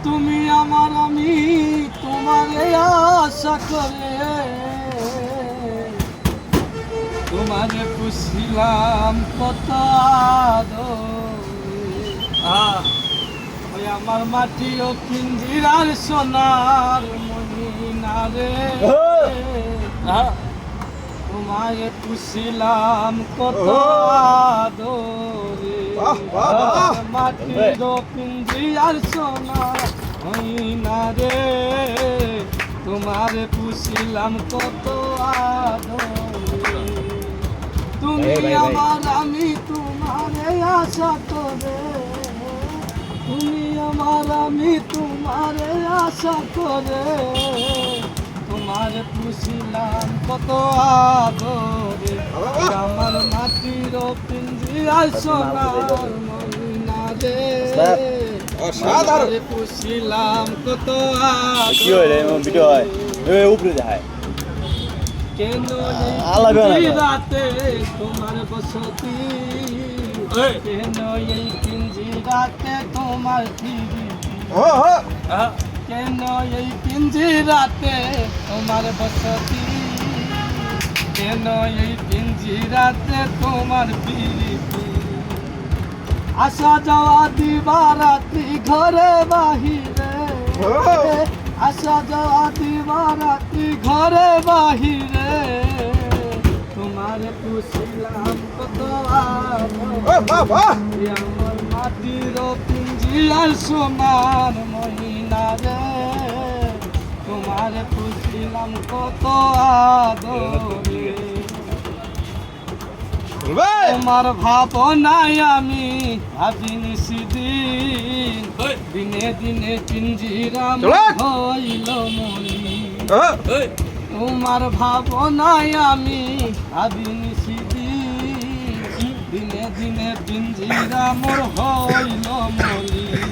তুমি আমার আমি তোমারে আশা করে তোমারে পুষিলাম কত ওই আমার মাটি ও পিঞ্জিরার সোনার মহিনা রে তোমারে পুষিলাম কত আদরে মাটির পিঞ্জিরার সোনার মহিনা রে তোমারে পুষিলাম কত আদরে তুমি আমার আমি তোমারে আশা করে তুমি আমার আমি তোমারে আশা করে তোমারে পুষিলাম কত আদরে আমার মাটির পিঞ্জিরার সোনার মহিনা রে পুষিলাম কত আদরে কেন রাতে তোমার বসতি কেন এই পিঞ্জিরাতে তোমার ফিরি কেন এই পিঞ্জিরাতে তোমার বসতি কেন এই পিঞ্জিরাতে তোমার ফিরি আসা যাওয়া দিবারাত্রি ঘরে বাহিরে আসা যাওয়া দিবারাত্রি ঘরে বাহিরে তোমার পুষিলাম কত আমার মাটির পিঞ্জিরার সোনার মহিনা রে তোমার পুষিলাম কত আদরে তোমার ভাবনায় আমি ভাবিনি সেদিন দিনে দিনে পিঞ্জিরা হইল মনি তোমার ভাবনায় আমি ভাবিনি সেদিন দিনে দিনে পিঞ্জিরা মোর হইল মনি